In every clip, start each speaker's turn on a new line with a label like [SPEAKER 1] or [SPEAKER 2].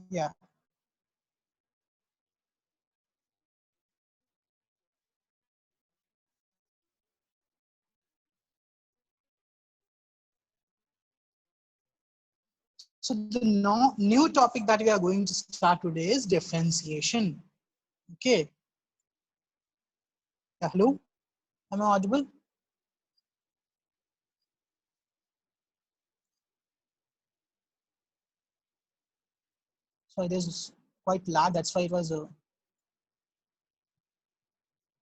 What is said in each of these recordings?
[SPEAKER 1] Yeah. So the new topic that we are going to start today is differentiation. Okay. Yeah, hello. Am I audible? So there's quite lag. That's why it was.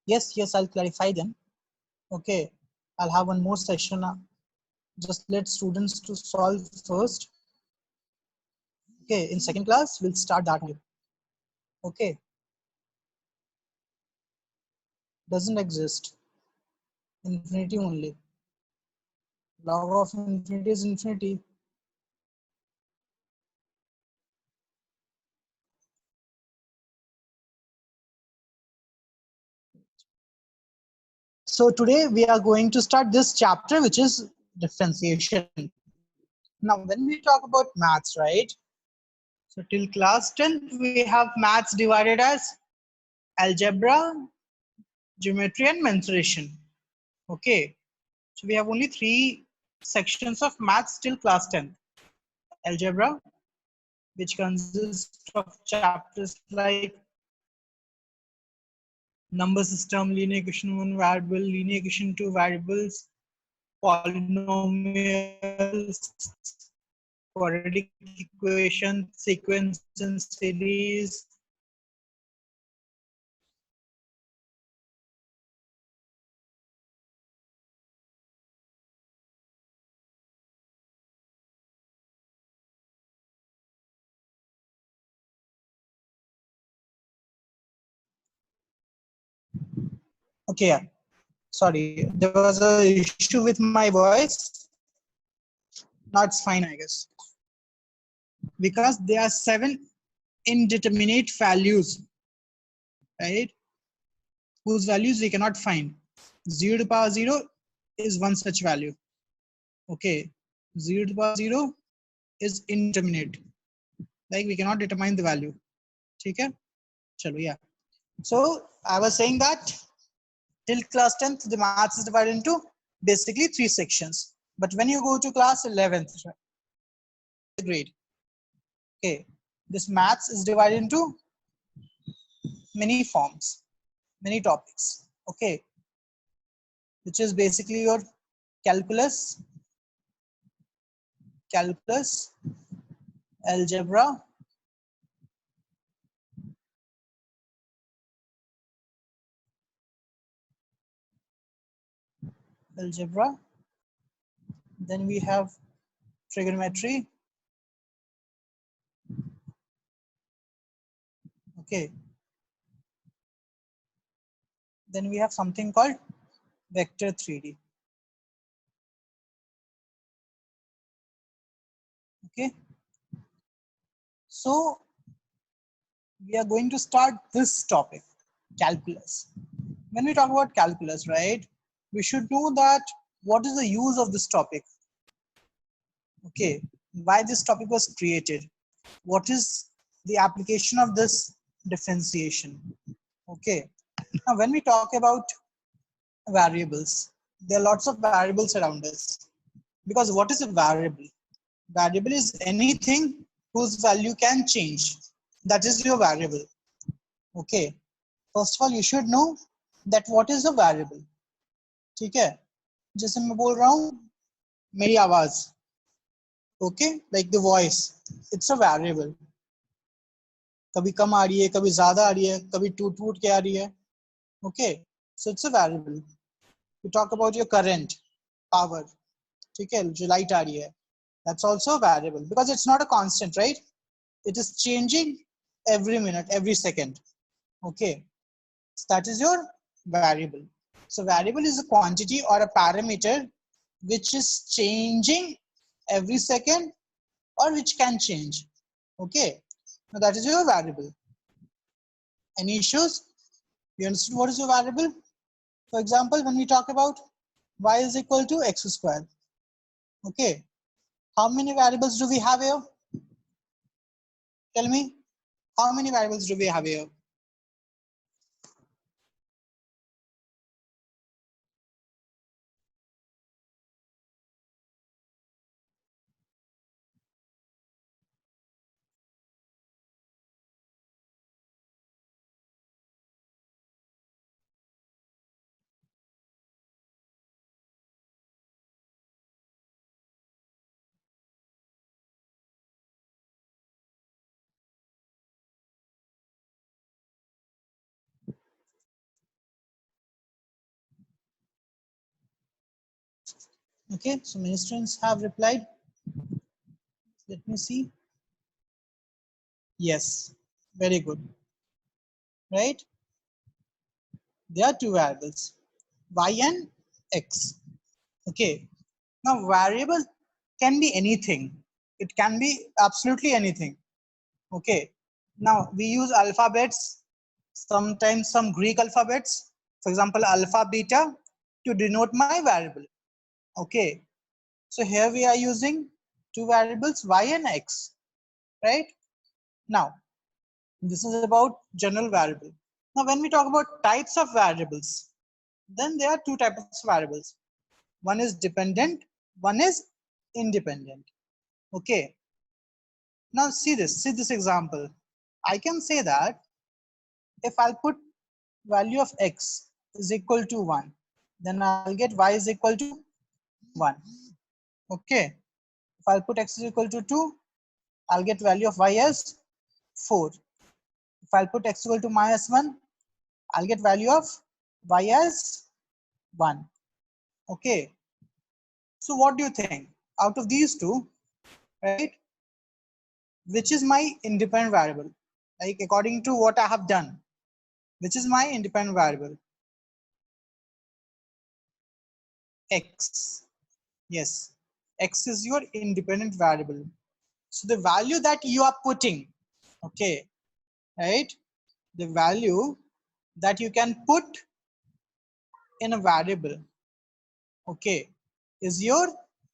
[SPEAKER 1] Yes, yes. I'll clarify them. Okay. I'll have one more session. Just let students to solve first. Okay. In second class, we'll start that one. Okay. Doesn't exist. Infinity only. Log of infinity is infinity. So today we are going to start this chapter, which is differentiation. Now, when we talk about maths, right? So till class 10th, we have maths divided as algebra, geometry, and mensuration. Okay. So we have only 3 sections of maths till class 10th. Algebra, which consists of chapters like number system, linear equation 1 variable, linear equation 2 variables, polynomials, quadratic equation, sequence and series. Okay, sorry, there was a issue with my voice. Now it's fine, I guess. Because there are 7 indeterminate values, right? Whose values we cannot find. 0 to the power 0 is one such value. Okay, 0 to the power 0 is indeterminate. Like we cannot determine the value. Okay? Chalo, yeah. So I was saying that till class 10th, the maths is divided into basically 3 sections. But when you go to class 11th, grade, okay, this maths is divided into many forms, many topics, okay, which is basically your calculus, algebra, then we have trigonometry, okay, then we have something called vector 3D, okay. So we are going to start this topic, calculus. When we talk about calculus, right, we should know that what is the use of this topic, okay, why this topic was created, what is the application of this differentiation, okay. Now when we talk about variables, there are lots of variables around us, because what is a variable? Variable is anything whose value can change. That is your variable, okay. First of all, you should know that what is a variable, ठीक है. जैसे मैं बोल रहा हूँ मेरी आवाज, okay, like the voice, it's a variable. कभी कम आ रही है, कभी ज्यादा आ रही है, कभी टूट टूट के आ रही है, okay, so it's a variable. You talk about your current, power, ठीक है, जो light आ रही है, that's also a variable because it's not a constant, right? It is changing every minute, every second, okay. So that is your variable. So variable is a quantity or a parameter which is changing every second or which can change, okay. Now that is your variable. Any issues? You understood what is your variable? For example, when we talk about y is equal to x square, okay, How many variables do we have here? Tell me, how many variables do we have here? Okay, so many students have replied. Let me see. Yes, very good. Right? There are two variables, y and x. Okay. Now variable can be anything. It can be absolutely anything. Okay. Now we use alphabets, sometimes some Greek alphabets, for example, alpha, beta, to denote my variable. Okay. So here we are using two variables, y and x, right? Now, this is about general variable. Now, when we talk about types of variables, then there are two types of variables. One is dependent, one is independent. Okay. Now see this example. I can say that if I'll put value of x is equal to 1, then I'll get y is equal to 1. Okay. If I'll put x is equal to 2, I'll get value of y as 4. If I'll put x equal to minus 1, I'll get value of y as 1. Okay. So what do you think? Out of these two, right, which is my independent variable? Like according to what I have done, which is my independent variable? X. Yes, x is your independent variable. So the value that you are putting, okay, right, the value that you can put in a variable, okay, is your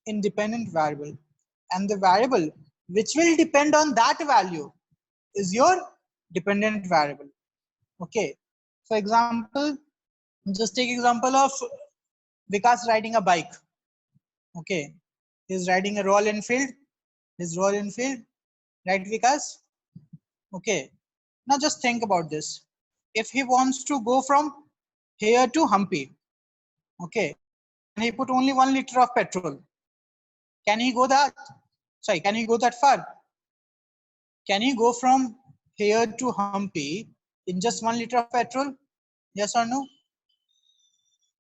[SPEAKER 1] independent variable, and the variable which will depend on that value is your dependent variable. Okay. For example, just take example of Vikas riding a bike. Okay, he's riding a Royal Enfield. His Royal Enfield, right, Vikas? Okay. Now just think about this. If he wants to go from here to Hampi, okay, and he put only 1 liter of petrol, can he go that? Sorry, can he go that far? Can he go from here to Hampi in just 1 liter of petrol? Yes or no?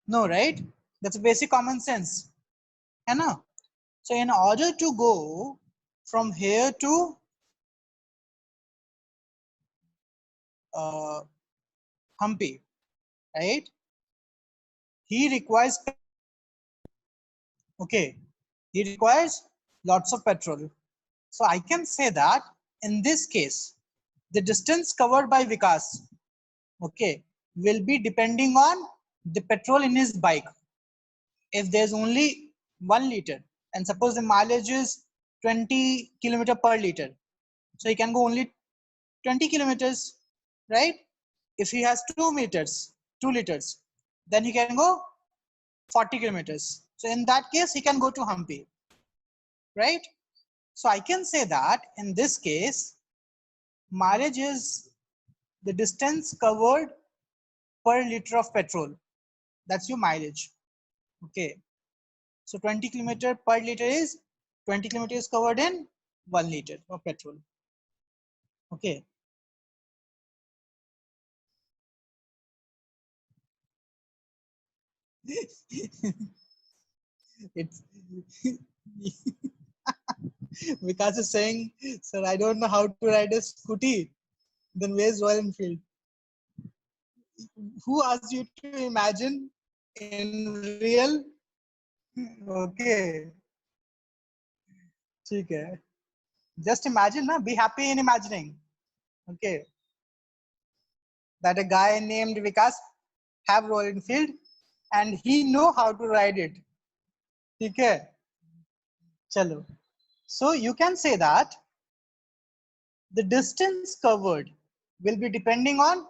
[SPEAKER 1] No, right? That's a basic common sense. है ना? So in order to go from here to Hampi, right? He requires, okay, he requires lots of petrol. So I can say that in this case, the distance covered by Vikas, okay, will be depending on the petrol in his bike. If there's only 1 liter, and suppose the mileage is 20 kilometer per liter, so he can go only 20 kilometers, right? If he has 2 liters, then he can go 40 kilometers. So in that case, he can go to Hampi, right? So I can say that in this case, mileage is the distance covered per liter of petrol. That's your mileage. Okay. So 20 kilometer per liter is 20 kilometers covered in 1 liter of petrol. Okay. It's Vikas is saying, sir, I don't know how to ride a scooty. Then where's Royal Enfield? Who asked you to imagine in real? Okay, ठीक है. Just imagine, na, be happy in imagining. Okay, that a guy named Vikas have Royal Enfield and he know how to ride it. ठीक है, चलो. So you can say that the distance covered will be depending on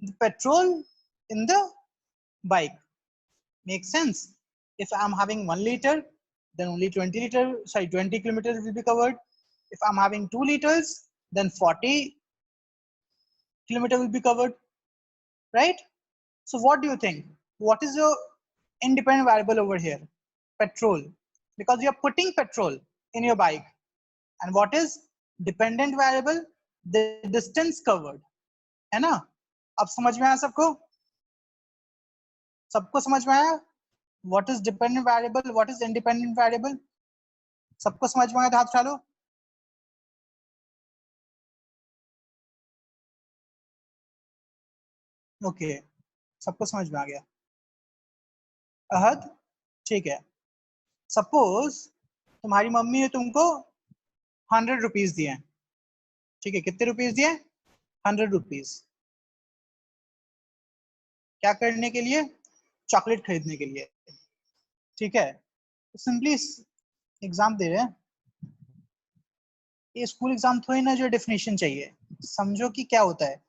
[SPEAKER 1] the petrol in the bike. Makes sense. If I'm having 1 liter, then only 20 kilometers will be covered. If I'm having 2 liters, then 40 kilometers will be covered, right? So what do you think? What is your independent variable over here? Petrol, because you're putting petrol in your bike. And what is dependent variable? The distance covered, है ना? अब समझ में आया सबको? सबको समझ में आया? What is dependent variable? What is independent variable? सबको समझ में आया तो हाथ उठा लो. ओके, सबको समझ में आ गया. अहद, ठीक है. सपोज तुम्हारी मम्मी ने तुमको 100 रुपीज दिए हैं. ठीक है, कितने रुपीज दिए? 100 रुपीज. क्या करने के लिए? चॉकलेट खरीदने के लिए. ठीक है, तो सिंपली एग्जाम दे रहे हैं. ये स्कूल एग्जाम थोड़ी ना जो डेफिनेशन चाहिए. समझो कि क्या होता है.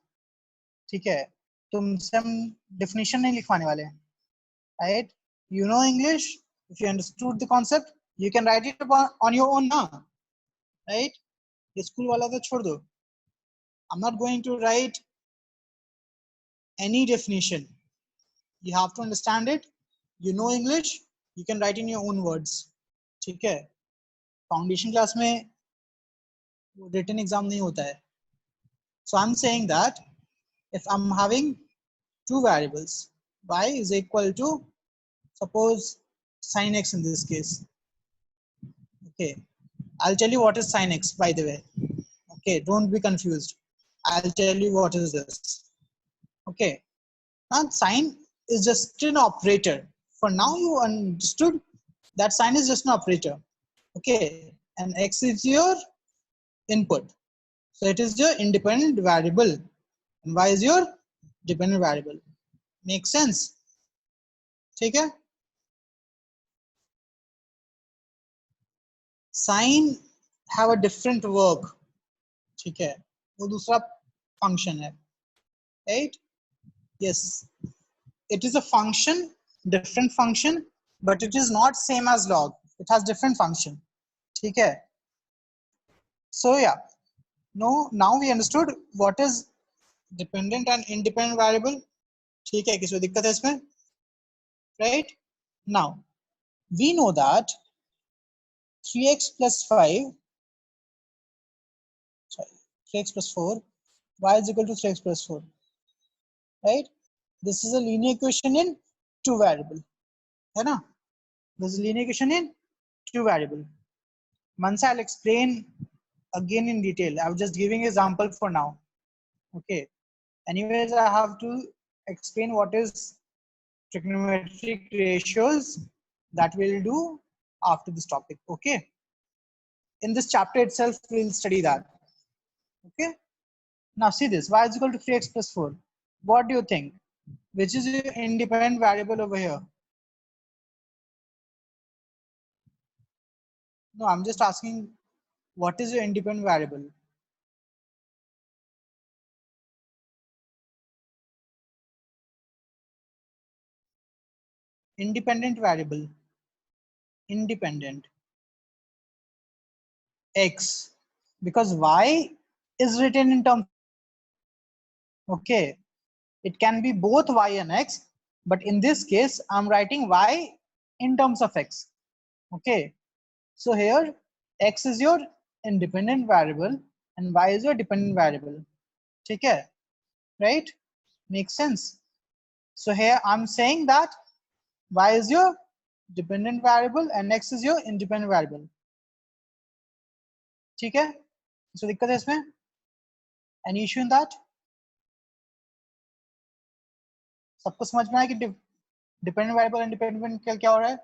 [SPEAKER 1] ठीक है, तुमसे हम डेफिनेशन नहीं लिखवाने वाले हैं. Right? You know English, if you understood the concept you can write it on your own ना. राइट? स्कूल वाला तो छोड़ दो. I am not going to write any definition. You have to understand it. You know English, you can write in your own words. ठीक है, foundation class में written exam नहीं होता है. So I'm saying that if I'm having two variables, y is equal to, suppose, sin x in this case. Okay, I'll tell you what is sin x, by the way. Okay, don't be confused. I'll tell you what is this. Okay, now sin is just an operator. For now you understood that sin is just an operator. Okay, and x is your input. So it is your independent variable and y is your dependent variable. Make sense? ठीक है? Sin have a different work. ठीक है, वो दूसरा function है. Right? Yes, it is a function, different function, but it is not same as log. It has different function. ठीक है? So yeah, no, now we understood what is dependent and independent variable. ठीक है, किसी को दिक्कत है इसमें? Right? Now we know that 3x plus 5, sorry, 3x plus 4, y is equal to 3x plus 4. Right? This is a linear equation in two variable. है ना? This is a linear equation in two variable. Once I'll explain again in detail. I'm just giving example for now. Okay. Anyways, I have to explain what is trigonometric ratios that we'll do after this topic. Okay. In this chapter itself, we'll study that. Okay. Now see this, y is equal to 3x plus 4. What do you think? Which is your independent variable over here? No, I'm just asking, what is your independent variable? Independent variable. Independent. X. Because y is written in terms. Okay. It can be both y and x, but in this case, I'm writing y in terms of x. Okay. So here, x is your independent variable and y is your dependent variable. Okay. Right? Makes sense. So here I'm saying that y is your dependent variable and x is your independent variable. ठीक है? So दिक्कत है इसमें? Any issue in that? सबको समझ में आया कि डिपेंडेंट वेरिएबल इंडिपेंडेंट क्या हो रहा है?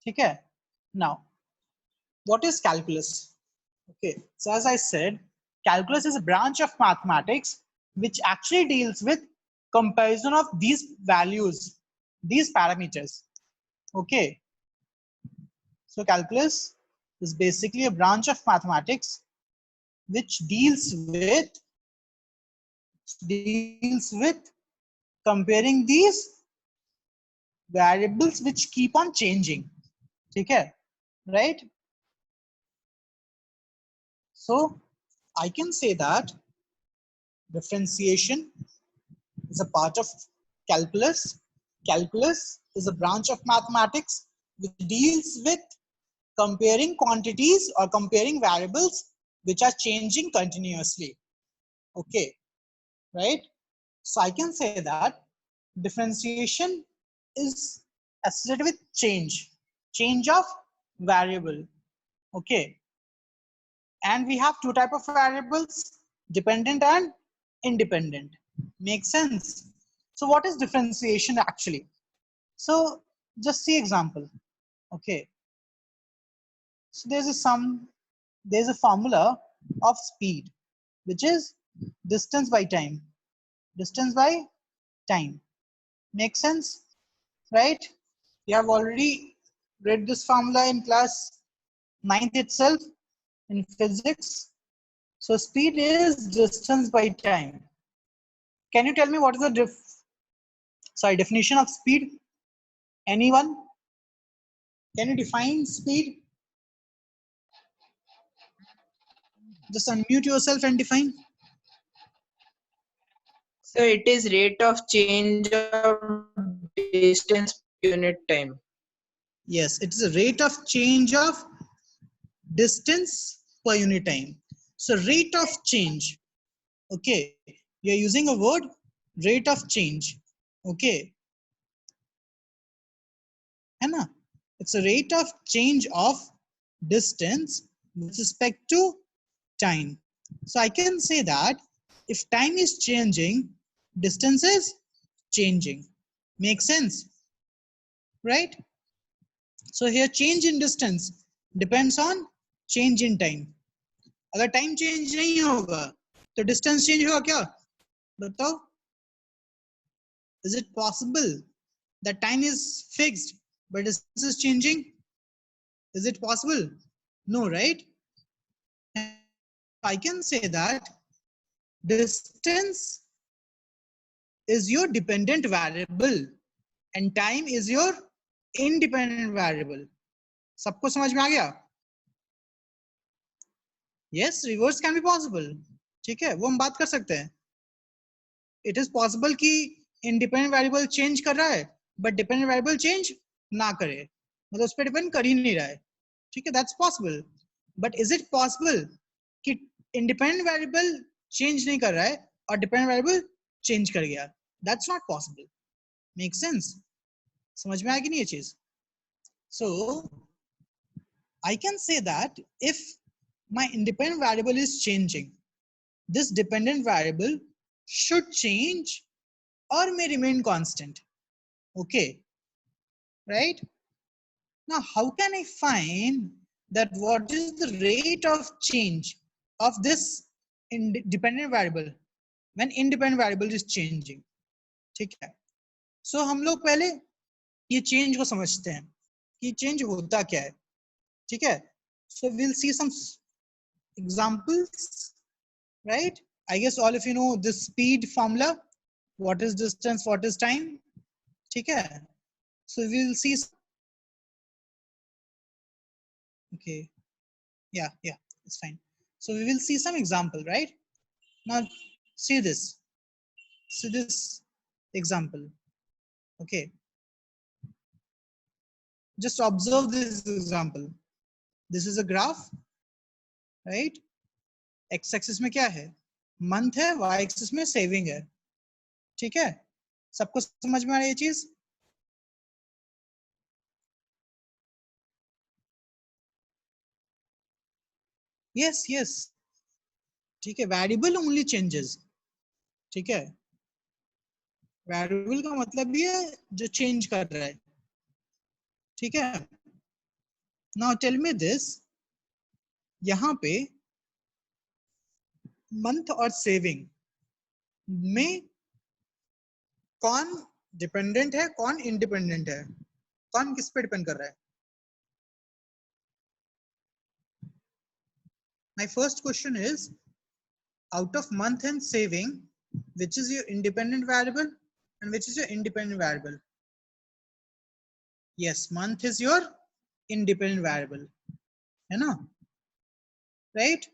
[SPEAKER 1] ठीक है? Now, what is calculus? Okay, so as I said, calculus is a branch of mathematics which actually deals with comparison of these values, these parameters. Okay, so calculus is basically a branch of mathematics which deals with comparing these variables which keep on changing. ठीक है, right? So I can say that differentiation is a part of calculus. Calculus is a branch of mathematics which deals with comparing quantities or comparing variables which are changing continuously. Okay, right? So I can say that differentiation is associated with change of variable. Okay, and we have two type of variables, dependent and independent. Makes sense? So what is differentiation actually? So just see example. Okay, so there's a formula of speed, which is distance by time. Distance by time. Makes sense, right? You have already read this formula in class 9th itself in physics. So speed is distance by time. Can you tell me what is the definition of speed? Anyone? Can you define speed? Just unmute yourself and define.
[SPEAKER 2] So it is rate of change of distance per unit time.
[SPEAKER 1] Yes, it is a rate of change of distance per unit time. So rate of change. Okay, you're using a word, rate of change. Okay, Anna, it's a rate of change of distance with respect to time. So I can say that if time is changing, distance is changing. Make sense, right? So here change in distance depends on change in time. अगर time change नहीं होगा तो distance change होगा क्या? बताओ. Is it possible that time is fixed but distance is changing? Is it possible? No, right? I can say that distance is your dependent variable and time is your independent variable. सबको समझ में आ गया? Yes, reverse can be possible. ठीक है, वो हम बात कर सकते हैं. It is possible कि independent variable change कर रहा है, but dependent variable change ना करे. मतलब उस पर depend कर ही नहीं रहा है. ठीक है, that's possible. But is it possible कि independent variable change नहीं कर रहा है और dependent variable change कर गया? That's not possible. Make sense? समझ में आया कि नहीं ये चीज? So I can say that if my independent variable is changing, this dependent variable should change or may remain constant. Okay, right? Now, how can I find that what is the rate of change of this dependent variable when independent variable is changing? ठीक है. So हम लोग पहले ये change को समझते हैं कि change होता क्या है. ठीक है. So we'll see some examples, right? I guess all of you know this speed formula. What is distance? What is time? ठीक है. So we'll see. Okay. Yeah, it's fine. So we will see some example, right? Now see this. See this example. Okay. Just observe this example. This is a graph, right? X-axis में क्या है? Month है, Y-axis में saving है. ठीक है? सबको समझ में आ रही है ये चीज? Yes. ठीक है, variable only changes. ठीक है, variable का मतलब भी है जो change कर रहा है. ठीक है. Now tell me this. यहाँ पे month और saving में कौन डिपेंडेंट है, कौन इंडिपेंडेंट है, कौन किस पे डिपेंड कर रहा है? My first question is, out of month and saving, which is your independent variable and which is your independent variable? Yes, month is your independent variable, है ना? Right?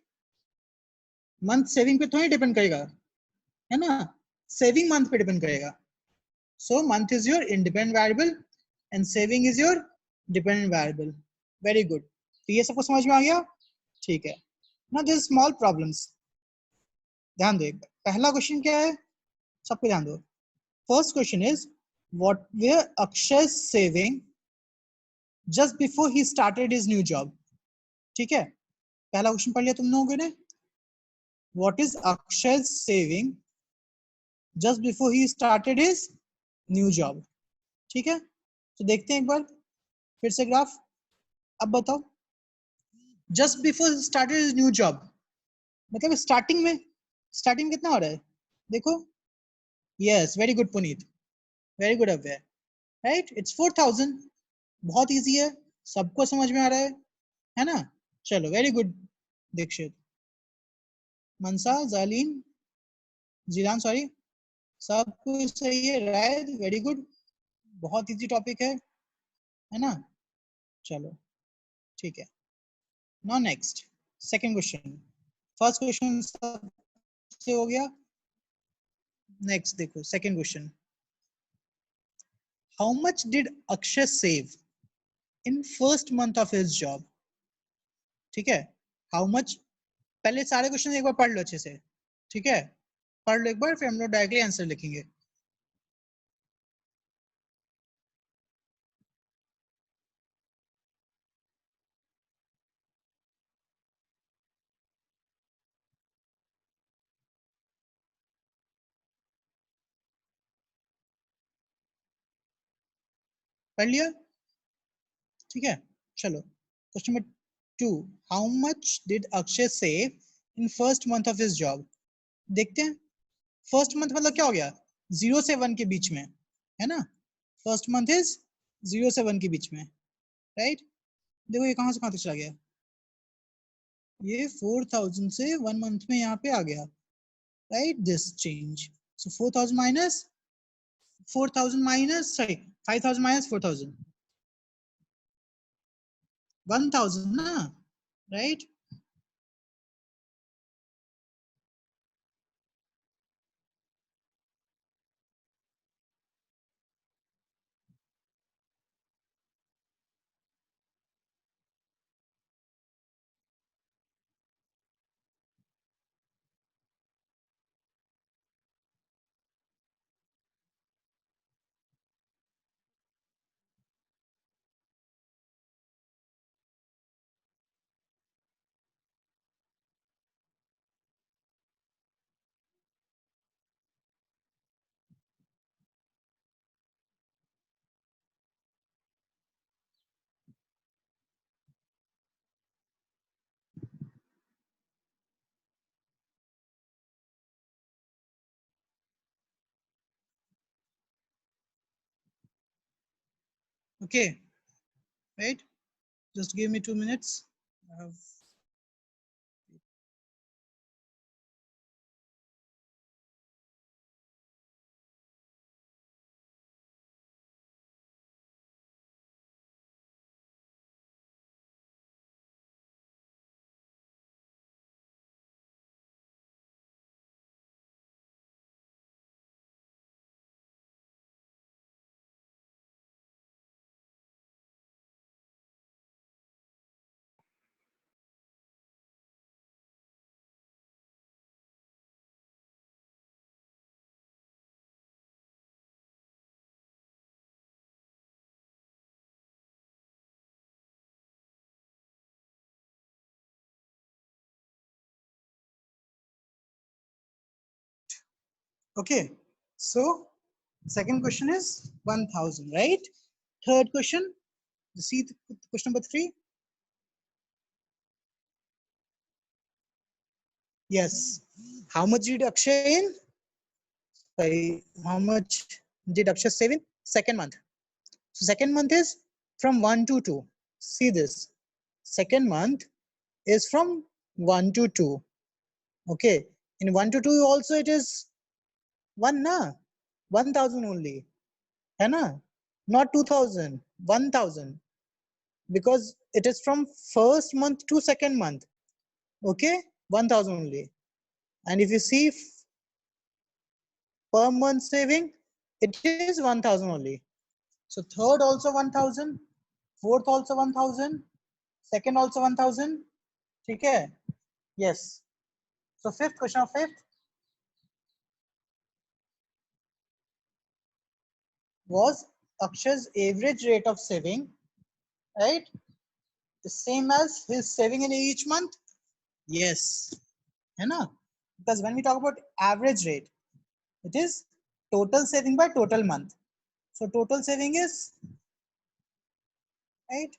[SPEAKER 1] मंथ सेविंग पे थोड़ी डिपेंड करेगा, है ना? सेविंग मंथ पे depend करेगा. So month is your independent variable and saving is your dependent variable. Very good. तो ये सबको समझ में आ गया? ठीक है. Now there is small problems. ध्यान दो एक बार. पहला क्वेश्चन क्या है? सबको ध्यान दो. First question is, what were Akshay's saving just before he started his new job? ठीक है? पहला क्वेश्चन पढ़ लिया तुम लोगों ने? What is Akshay's saving just before he started his new job? ठीक है? तो देखते हैं एक बार फिर से ग्राफ. अब बताओ, just before started his new job, मतलब स्टार्टिंग में कितना हो रहा है? देखो, yes, very good Puneet, very good Avya, right, it's 4000. बहुत इजी है, सबको समझ में आ रहा है ना? चलो, वेरी गुड दीक्षित, मनसा, जालीन, जिलान, सॉरी, सब कुछ सही है, राइट, वेरी गुड. बहुत इजी टॉपिक है ना? चलो ठीक है. Now next, second question. First question से हो गया. नेक्स्ट देखो, second question. How much did Akshay save in first month of his job? ठीक है, हाउ मच. पहले सारे क्वेश्चन एक बार पढ़ लो अच्छे से, ठीक है? पढ़ लो एक बार, फिर हम लोग डायरेक्टली आंसर लिखेंगे. पढ़ लिया? ठीक है, चलो question number 2. How much did Akshay save in first month of his job? देखते हैं. फर्स्ट मंथ मतलब क्या हो गया? 0 से 1 के बीच में, है ना? फर्स्ट मंथ इज 0 से 1 के बीच में, राइट? देखो ये कहां से कहां तक चला गया? ये 4000 से 1 मंथ में यहाँ पे आ गया, right? This change. So 4000 minus 5000 minus 4000, 1000 ना, right? Okay, right? Just give me 2 minutes. I have okay. So second question is 1000, right? Third question, see question number 3. Yes. How much did Akshay in? Sorry, how much did Akshay save in second month? So second month is from 1 to 2. See this. Second month is from 1 to 2. Okay, in 1 to 2 also it is 1 na, 1000 only, है ना? Not 2000, 1000, because it is from first month to second month. Okay, 1000 only. And if you see per month saving, it is 1000 only. So third also 1000, fourth also 1000, second also 1000. Okay, yes. So fifth question of fifth was Akshay's average rate of saving, right? The same as his saving in each month? Yes. है ना? Because when we talk about average rate, it is total saving by total month. So total saving is, right,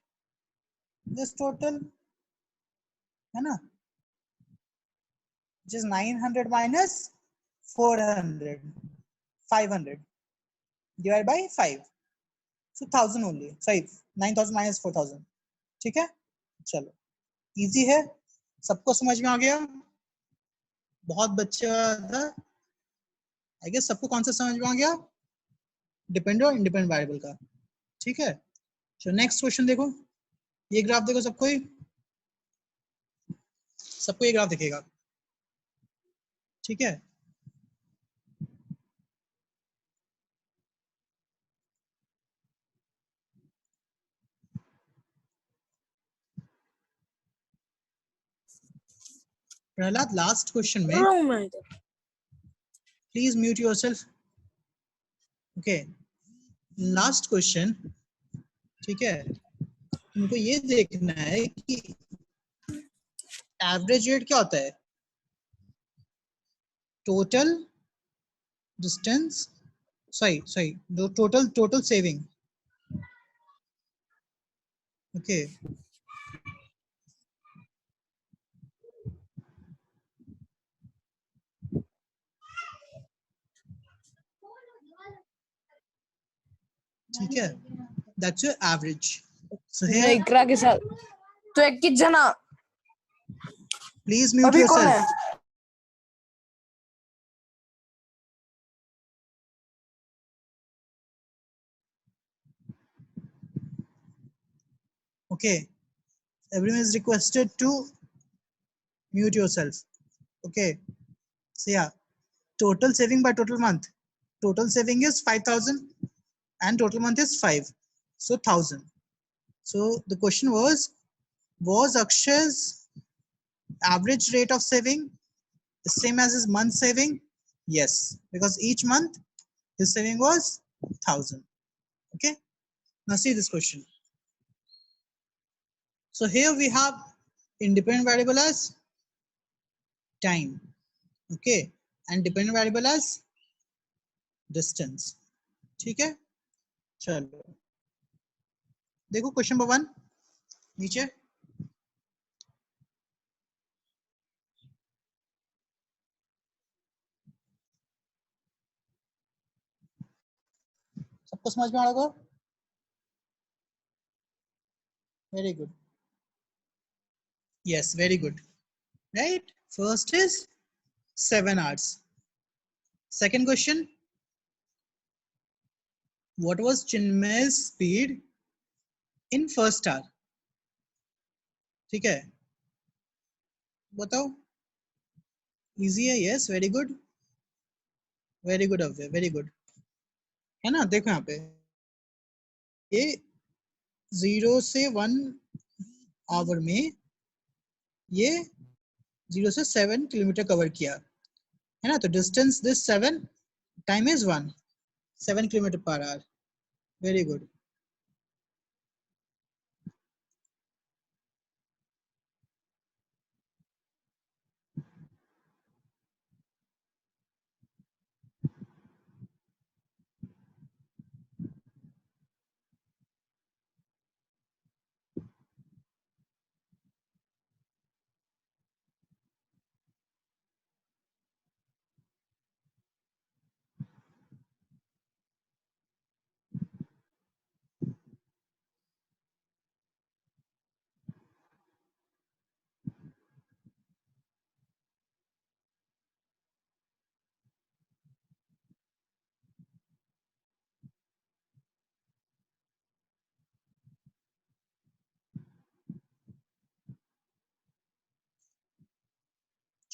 [SPEAKER 1] this total, है ना, which is 900 minus 400, 500 divided by 5. So 1000 only. Sorry, 9000 minus 4000. ठीक है, चलो easy है, सबको समझ में आ गया? बहुत बच्चा था, आई गेस सबको कॉन्सेप्ट समझ में आ गया डिपेंडेंट और इंडिपेंडेंट वेरिएबल का. ठीक है, तो नेक्स्ट क्वेश्चन देखो, ये ग्राफ देखो, सबको ये ग्राफ दिखेगा. ठीक है, प्रहलाद लास्ट क्वेश्चन में please mute yourself. Okay, last question. ठीक है, तुमको ये देखना है कि एवरेज रेट क्या होता है, total distance, sorry total saving. Okay, ठीक है, that's your average. So here
[SPEAKER 3] Iqra के साथ तो 21 जना.
[SPEAKER 1] प्लीज म्यूट
[SPEAKER 3] अभी कौन है?
[SPEAKER 1] Yourself. Okay, everyone is requested to mute yourself. Okay, so yeah, total saving by total month. Total saving is 5000 and total month is 5, so 1000. So the question was Akshay's average rate of saving the same as his month saving? Yes, because each month his saving was 1000. Okay, now see this question. So here we have independent variable as time, okay, and dependent variable as distance. ठीक है, चलो देखो question number 1 नीचे. सबको समझ में आ रहा होगा? Very good, yes, very good, right? First is 7 hours. Second question, what was Chinmay's speed in first hour? ठीक है, बताओ. इजी है, yes, very good, Avya, very good, है ना? देखो यहाँ पे ये 0 से 1 आवर में ये 0 से 7 किलोमीटर कवर किया, है ना? तो distance this 7, time is 1, 7 kilometre per hour. Very good.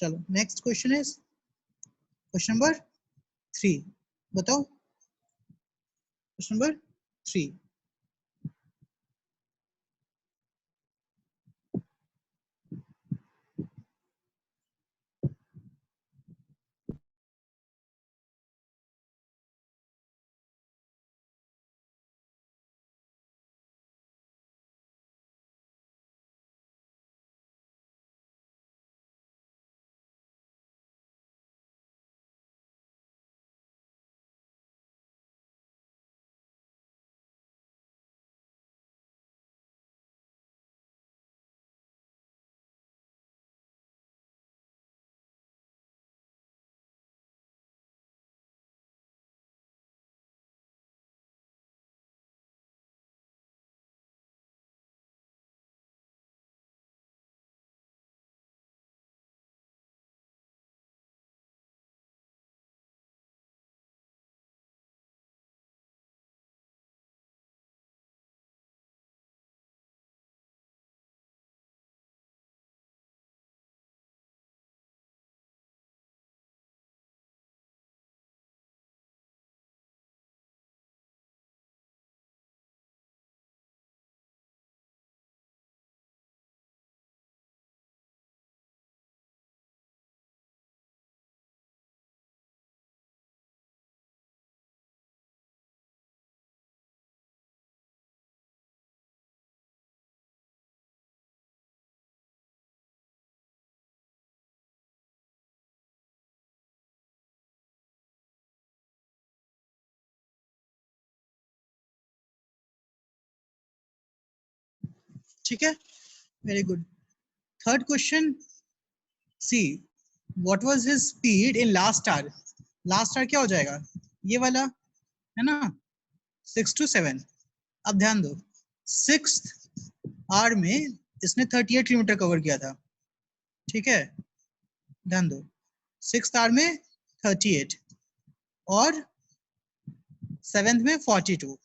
[SPEAKER 1] चलो next question is question number 3, बताओ क्वेश्चन नंबर 3। ठीक है, very good. Third question, see what was his speed in last hour. Last hour क्या हो जाएगा, ये वाला है ना, 6 to 7। अब ध्यान दो, 6th आवर में इसने 38 किलोमीटर कवर किया था, ठीक है, ध्यान दो 6th आवर में 38 और 7th में 42।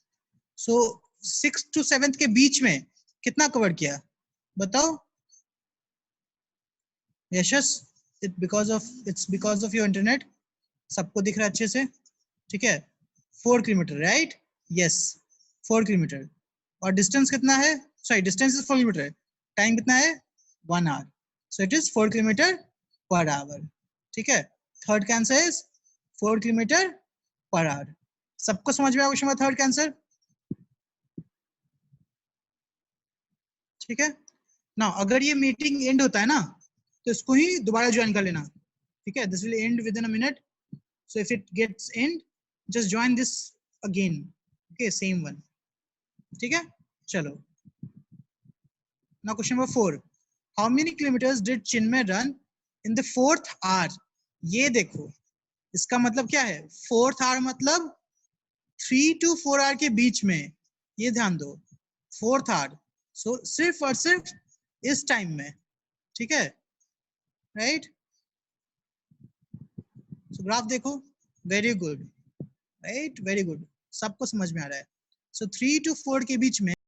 [SPEAKER 1] सो 6th to 7th के बीच में कितना कवर किया बताओ Yashas. It's because of your internet, सबको दिख रहा है अच्छे से, ठीक है। 4 किलोमीटर, राइट, यस 4 किलोमीटर। और डिस्टेंस कितना है, sorry distance is 4 kilometre, time कितना है 1 hour, so it is 4 kilometre per hour, ठीक है। थर्ड का answer is 4 kilometre per hour. सबको समझ में आया क्वेश्चन का थर्ड का आंसर, ठीक है ना। अगर ये मीटिंग एंड होता है ना तो इसको ही दोबारा ज्वाइन कर लेना, ठीक है। This will and with in a minute, so if it gets end just join this again, okay, same one, ठीक है। चलो now question number 4, how many kilometers did Chinmay run in the 4th hour। ये देखो इसका मतलब क्या है, 4th hour मतलब 3 to 4 hour के बीच में, ये ध्यान दो 4th hour, so सिर्फ और सिर्फ इस टाइम में, ठीक है, राइट। सो ग्राफ देखो, very good, right, very good, सबको समझ में आ रहा है। सो 3 to 4 के बीच में